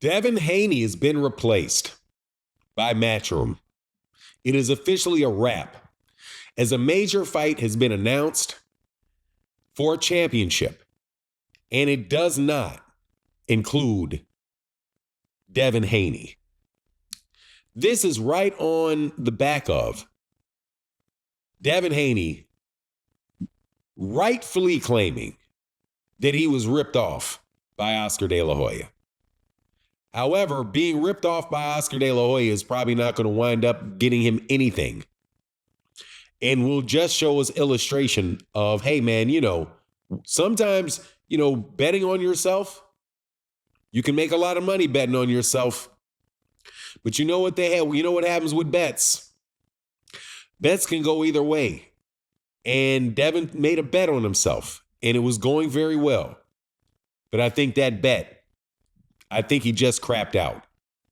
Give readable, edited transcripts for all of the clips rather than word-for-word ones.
Devin Haney has been replaced by Matchroom. It is officially a wrap, as a major fight has been announced for a championship, and it does not include Devin Haney. This is right on the back of Devin Haney rightfully claiming that he was ripped off by Oscar De La Hoya. However, being ripped off by Oscar De La Hoya is probably not going to wind up getting him anything. And will just show us illustration of, hey, man, sometimes, betting on yourself, you can make a lot of money betting on yourself. But you know what what happens with bets? Bets can go either way. And Devin made a bet on himself, and it was going very well. But I think he just crapped out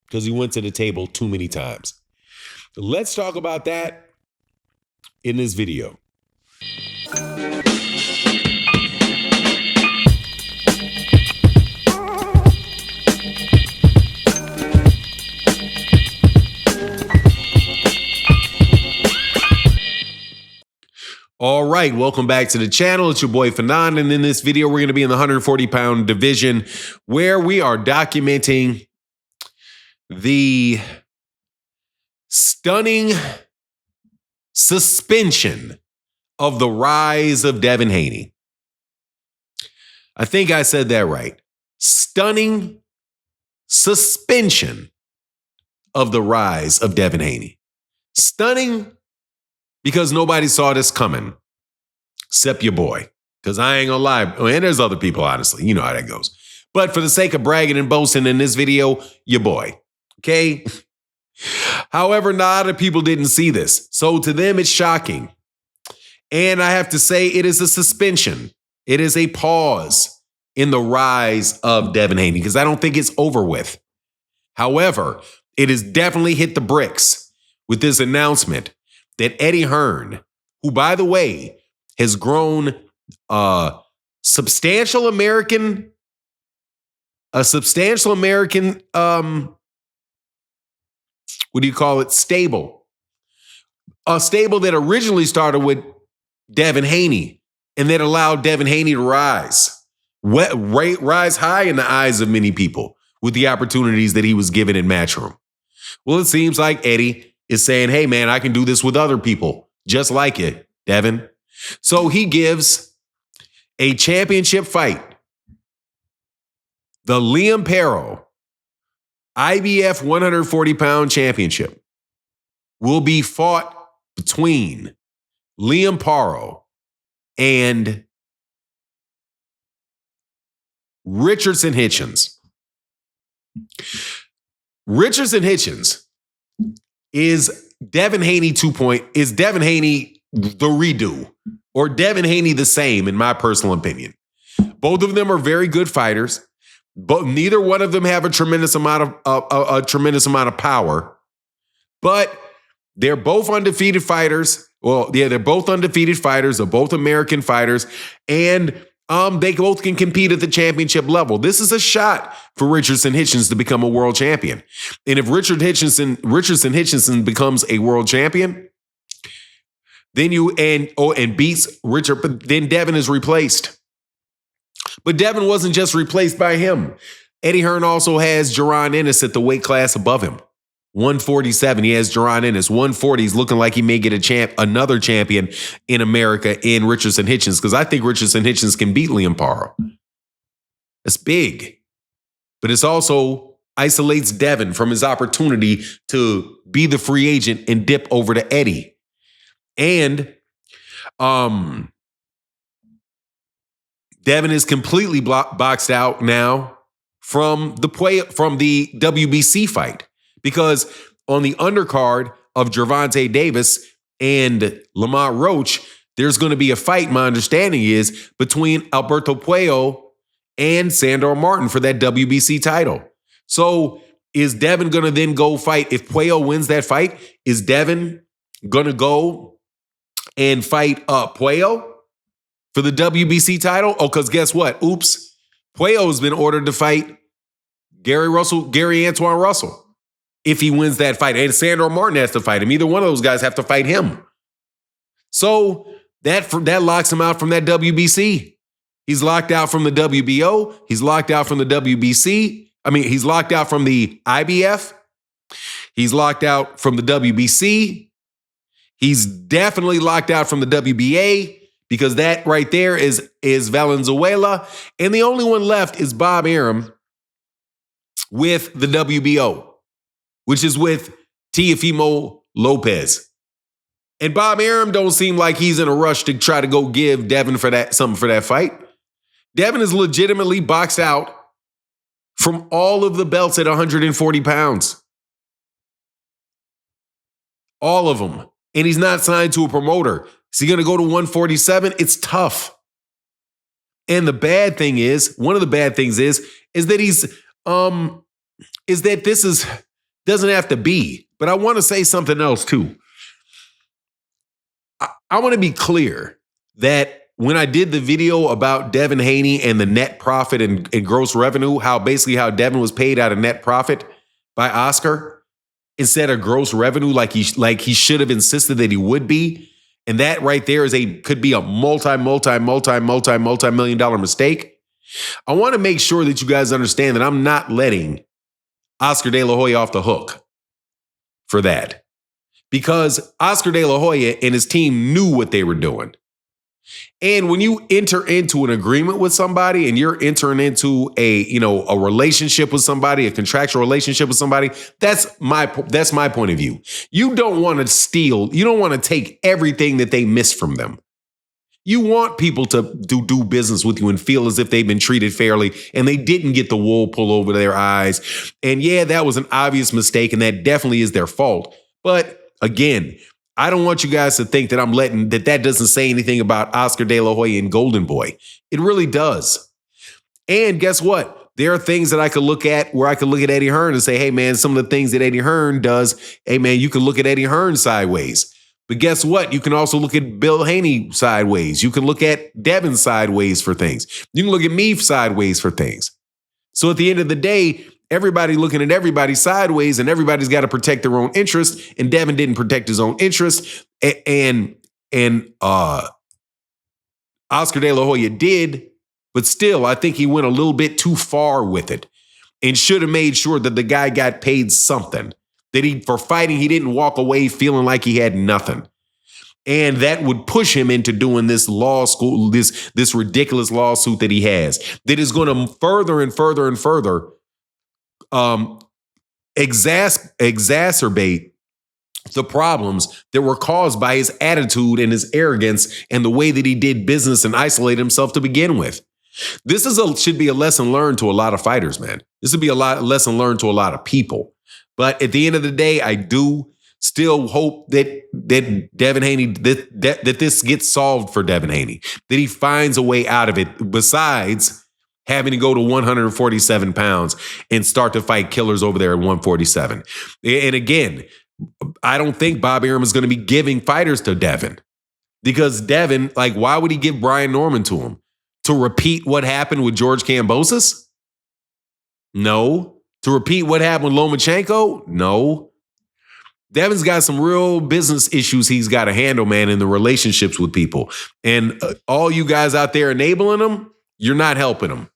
because he went to the table too many times. Let's talk about that in this video. All right, welcome back to the channel. It's your boy Fanon, and in this video, we're going to be in the 140-pound division where we are documenting the stunning suspension of the rise of Devin Haney. I think I said that right. Stunning suspension of the rise of Devin Haney. Stunning because nobody saw this coming, except your boy. Because I ain't gonna lie. And there's other people, honestly. You know how that goes. But for the sake of bragging and boasting in this video, your boy. Okay? However, not other people didn't see this. So to them, it's shocking. And I have to say, it is a suspension. It is a pause in the rise of Devin Haney, because I don't think it's over with. However, it has definitely hit the bricks with this announcement that Eddie Hearn, who, by the way, has grown substantial American, stable. A stable that originally started with Devin Haney and that allowed Devin Haney to rise high in the eyes of many people with the opportunities that he was given in Matchroom. Well, it seems like Eddie is saying, hey, man, I can do this with other people just like it, Devin. So he gives a championship fight. The Liam Perro IBF 140-pound championship will be fought between Liam Perro and Richardson Hitchens. Richardson Hitchens is Devin Haney 2.0, is Devin Haney the redo, or Devin Haney the same, in my personal opinion. Both of them are very good fighters, but neither one of them have a tremendous amount of power. But they're both undefeated fighters. Well, yeah, they're both undefeated fighters. They're both American fighters, and they both can compete at the championship level. This is a shot for Richardson Hitchens to become a world champion. And if Richardson Hitchens becomes a world champion, then and beats Richard, but then Devin is replaced. But Devin wasn't just replaced by him. Eddie Hearn also has Jaron Ennis at the weight class above him. 147. He has Jaron Ennis. 140. He's looking like he may get another champion in America in Richardson Hitchens, because I think Richardson Hitchens can beat Liam Perro. That's big. But it's also isolates Devin from his opportunity to be the free agent and dip over to Eddie. And Devin is completely boxed out now from the WBC fight. Because on the undercard of Gervonta Davis and Lamont Roach, there's going to be a fight, my understanding is, between Alberto Puello and Sandor Martin for that WBC title. So is Devin going to then go fight? If Puello wins that fight, is Devin going to go and fight Puello for the WBC title? Oh, because guess what? Oops. Puello's been ordered to fight Gary Antoine Russell, if he wins that fight. And Sandro Martin has to fight him. Either one of those guys have to fight him. So that locks him out from that WBC. He's locked out from the WBO. He's locked out from the WBC. He's locked out from the IBF. He's locked out from the WBC. He's definitely locked out from the WBA because that right there is Valenzuela. And the only one left is Bob Arum with the WBO, which is with Teofimo Lopez. And Bob Arum don't seem like he's in a rush to try to go give Devin something for that fight. Devin is legitimately boxed out from all of the belts at 140 pounds. All of them. And he's not signed to a promoter. Is he going to go to 147? It's tough. And the bad thing is, one of the bad things is that this doesn't have to be. But I want to say something else too. I want to be clear that when I did the video about Devin Haney and the net profit and gross revenue, how Devin was paid out of net profit by Oscar instead of gross revenue, like he should have insisted that he would be. And that right there could be a multi-million dollar mistake. I want to make sure that you guys understand that I'm not letting Oscar De La Hoya off the hook for that. Because Oscar De La Hoya and his team knew what they were doing. And when you enter into an agreement with somebody and you're entering into a relationship with somebody, a contractual relationship with somebody, that's my point of view. You don't want to steal. You don't want to take everything that they miss from them. You want people to do business with you and feel as if they've been treated fairly and they didn't get the wool pulled over their eyes. And yeah, that was an obvious mistake and that definitely is their fault. But again, I don't want you guys to think that that doesn't say anything about Oscar De La Hoya and Golden Boy. It really does. And guess what? There are things that I could look at where I could look at Eddie Hearn and say, hey, man, some of the things that Eddie Hearn does, hey, man, you can look at Eddie Hearn sideways. But guess what? You can also look at Bill Haney sideways. You can look at Devin sideways for things. You can look at me sideways for things. So at the end of the day, everybody looking at everybody sideways and everybody's got to protect their own interest. And Devin didn't protect his own interest. And Oscar De La Hoya did. But still, I think he went a little bit too far with it and should have made sure that the guy got paid something. That for fighting, he didn't walk away feeling like he had nothing. And that would push him into doing this law school, this ridiculous lawsuit that he has. That is going to further and further and further exacerbate the problems that were caused by his attitude and his arrogance and the way that he did business and isolate himself to begin with. This should be a lesson learned to a lot of fighters, man. This would be a lesson learned to a lot of people. But at the end of the day, I do still hope that Devin Haney, that this gets solved for Devin Haney, that he finds a way out of it besides having to go to 147 pounds and start to fight killers over there at 147. And again, I don't think Bob Arum is going to be giving fighters to Devin because Devin, why would he give Brian Norman to him? To repeat what happened with George Kambosos? No. To repeat what happened with Lomachenko? No. Devin's got some real business issues he's got to handle, man, in the relationships with people. And all you guys out there enabling him, you're not helping him.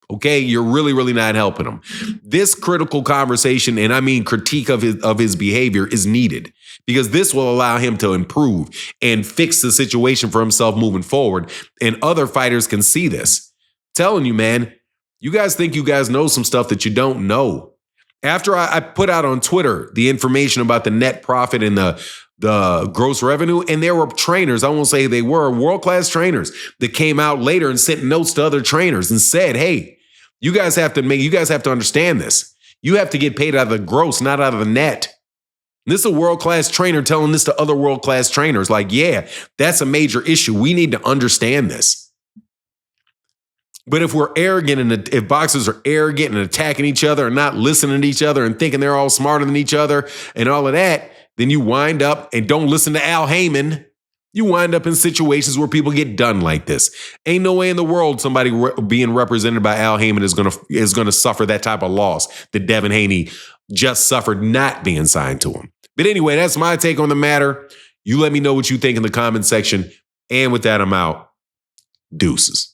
Okay? You're really, really not helping him. This critical conversation, and I mean critique of his behavior, is needed because this will allow him to improve and fix the situation for himself moving forward. And other fighters can see this. I'm telling you, man, you guys think you guys know some stuff that you don't know. After I put out on Twitter the information about the net profit and the gross revenue, and there were trainers, I won't say they were, world-class trainers that came out later and sent notes to other trainers and said, hey, you guys have to understand this. You have to get paid out of the gross, not out of the net. This is a world-class trainer telling this to other world-class trainers. Yeah, that's a major issue. We need to understand this. But if we're arrogant and if boxers are arrogant and attacking each other and not listening to each other and thinking they're all smarter than each other and all of that, then you wind up and don't listen to Al Heyman You wind up in situations where people get done like this. Ain't no way in the world somebody being represented by Al Heyman is gonna suffer that type of loss that Devin Haney just suffered not being signed to him. But anyway, that's my take on the matter. You let me know what you think in the comment section. And with that, I'm out. Deuces.